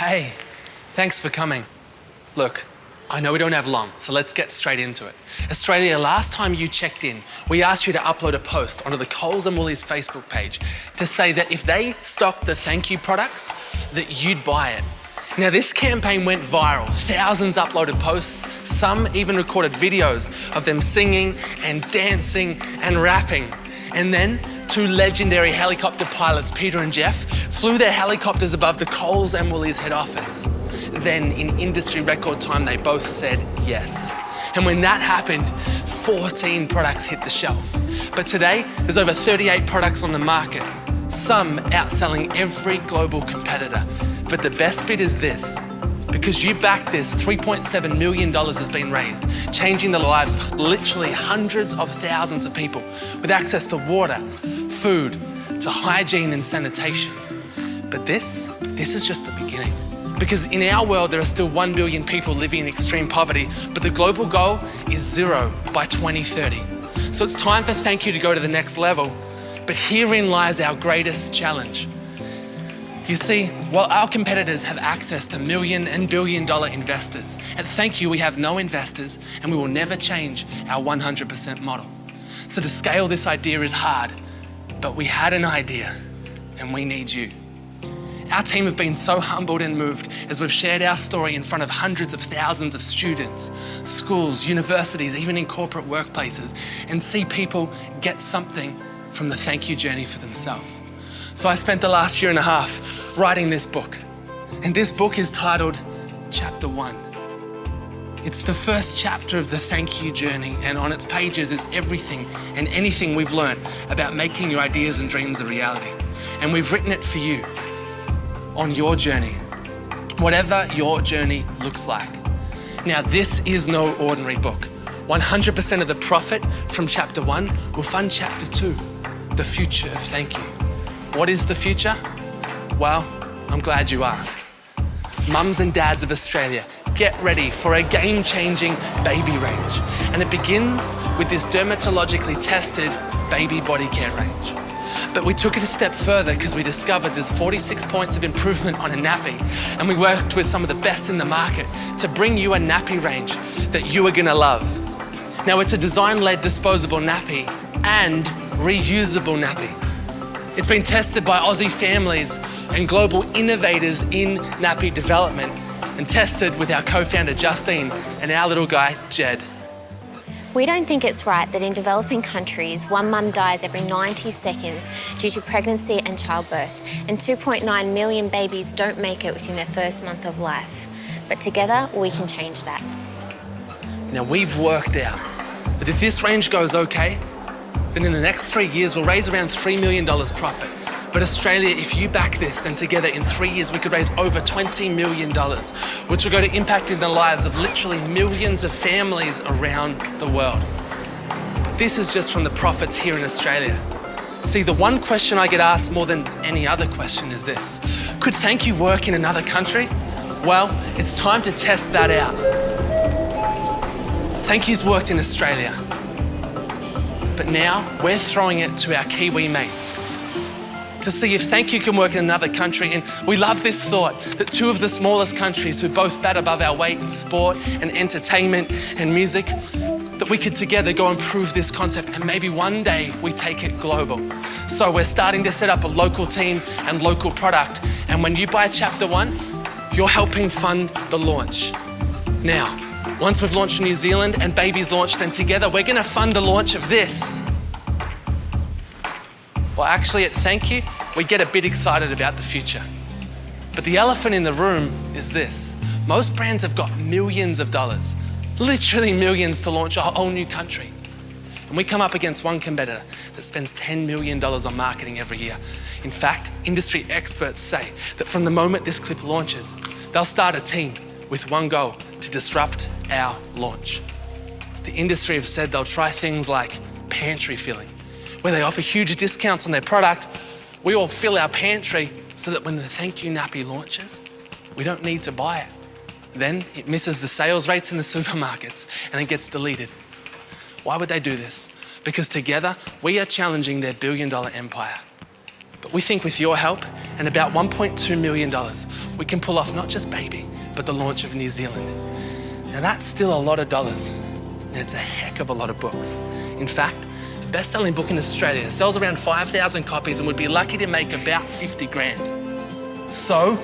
Hey, thanks for coming. Look, I know we don't have long, so let's get straight into it. Australia, last time you checked in, we asked you to upload a post onto the Coles and Woolies Facebook page to say that if they stocked the Thankyou products, that you'd buy it. Now this campaign went viral. Thousands uploaded posts, some even recorded videos of them singing and dancing and rapping. And then two legendary helicopter pilots, Peter and Jeff, flew their helicopters above the Coles and Woolies head office. Then in industry record time, they both said yes. And when that happened, 14 products hit the shelf. But today, there's over 38 products on the market, some outselling every global competitor. But the best bit is this: because you backed this, $3.7 million has been raised, changing the lives of literally hundreds of thousands of people with access to water, food, to hygiene and sanitation. But this is just the beginning. Because in our world, there are still 1 billion people living in extreme poverty, but the global goal is 0 by 2030. So it's time for Thankyou to go to the next level. But herein lies our greatest challenge. You see, while our competitors have access to million and billion dollar investors, at Thankyou we have no investors and we will never change our 100% model. So to scale this idea is hard, but we had an idea and we need you. Our team have been so humbled and moved as we've shared our story in front of hundreds of thousands of students, schools, universities, even in corporate workplaces, and see people get something from the Thankyou journey for themselves. So I spent the last year and a half writing this book. And this book is titled Chapter 1. It's the first chapter of the Thankyou journey, and on its pages is everything and anything we've learned about making your ideas and dreams a reality. And we've written it for you, on your journey, whatever your journey looks like. Now, this is no ordinary book. 100% of the profit from Chapter 1 will fund Chapter 2, the future of Thankyou. What is the future? Well, I'm glad you asked. Mums and dads of Australia, get ready for a game-changing baby range. And it begins with this dermatologically tested baby body care range. But we took it a step further because we discovered there's 46 points of improvement on a nappy, and we worked with some of the best in the market to bring you a nappy range that you are gonna love. Now, it's a design-led disposable nappy and reusable nappy. It's been tested by Aussie families and global innovators in nappy development, and tested with our co-founder Justine and our little guy Jed. We don't think it's right that in developing countries, one mum dies every 90 seconds due to pregnancy and childbirth, and 2.9 million babies don't make it within their first month of life. But together, we can change that. Now, we've worked out that if this range goes okay, then in the next 3 years, we'll raise around $3 million profit. But Australia, if you back this, then together in 3 years, we could raise over $20 million, which will go to impacting the lives of literally millions of families around the world. But this is just from the profits here in Australia. See, the one question I get asked more than any other question is this: could Thankyou work in another country? Well, it's time to test that out. Thankyou's worked in Australia, but now we're throwing it to our Kiwi mates to see if Thankyou can work in another country. And we love this thought that two of the smallest countries who both bat above our weight in sport and entertainment and music, that we could together go and prove this concept, and maybe one day we take it global. So we're starting to set up a local team and local product. And when you buy Chapter 1, you're helping fund the launch. Now, once we've launched in New Zealand and baby's launched, then together we're gonna fund the launch of this. Well, actually at Thankyou, we get a bit excited about the future. But the elephant in the room is this: most brands have got millions of dollars, literally millions, to launch a whole new country. And we come up against one competitor that spends $10 million on marketing every year. In fact, industry experts say that from the moment this clip launches, they'll start a team with one goal: to disrupt our launch. The industry have said they'll try things like pantry filling, where they offer huge discounts on their product. We all fill our pantry so that when the Thankyou nappy launches, we don't need to buy it. Then it misses the sales rates in the supermarkets and it gets deleted. Why would they do this? Because together we are challenging their billion-dollar empire. But we think with your help and about $1.2 million, we can pull off not just baby, but the launch of New Zealand. Now that's still a lot of dollars. And it's a heck of a lot of books. In fact, the best-selling book in Australia sells around 5,000 copies and would be lucky to make about 50 grand. So,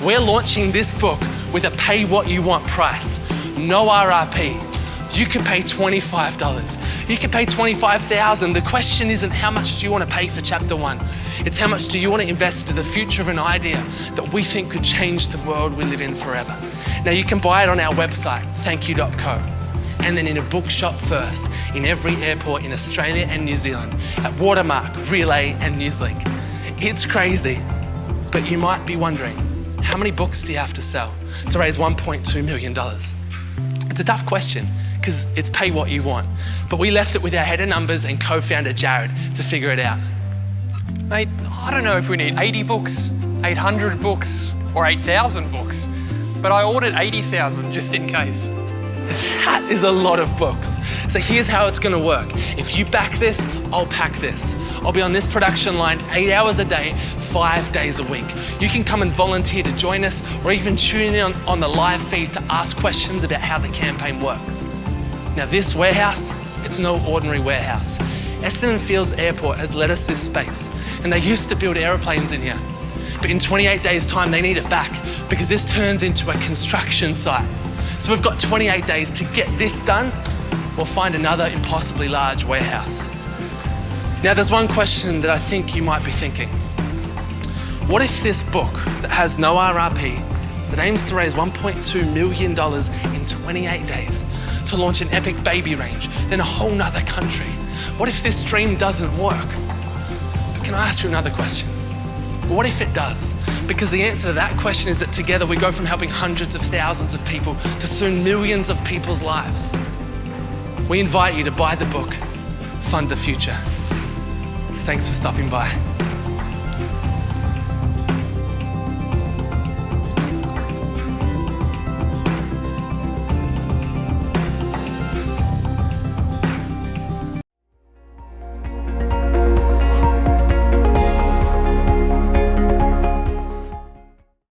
we're launching this book with a pay what you want price. No RRP. You can pay $25. You can pay $25,000. The question isn't how much do you want to pay for chapter 1. It's how much do you want to invest into the future of an idea that we think could change the world we live in forever. Now you can buy it on our website, thankyou.co, and then in a bookshop first in every airport in Australia and New Zealand, at Watermark, Relay and Newslink. It's crazy, but you might be wondering, how many books do you have to sell to raise $1.2 million? It's a tough question, because it's pay what you want. But we left it with our head of numbers and co-founder Jared to figure it out. Mate, I don't know if we need 80 books, 800 books, or 8,000 books, but I ordered 80,000 just in case. That is a lot of books. So here's how it's gonna work. If you back this, I'll pack this. I'll be on this production line 8 hours a day, 5 days a week. You can come and volunteer to join us or even tune in on the live feed to ask questions about how the campaign works. Now this warehouse, it's no ordinary warehouse. Essendon Fields Airport has let us this space, and they used to build aeroplanes in here. But in 28 days' time, they need it back because this turns into a construction site. So we've got 28 days to get this done or find another impossibly large warehouse. Now there's one question that I think you might be thinking. What if this book that has no RRP, that aims to raise $1.2 million in 28 days, to launch an epic baby range, then a whole nother country? What if this dream doesn't work? But can I ask you another question? What if it does? Because the answer to that question is that together we go from helping hundreds of thousands of people to soon millions of people's lives. We invite you to buy the book, Fund the Future. Thanks for stopping by.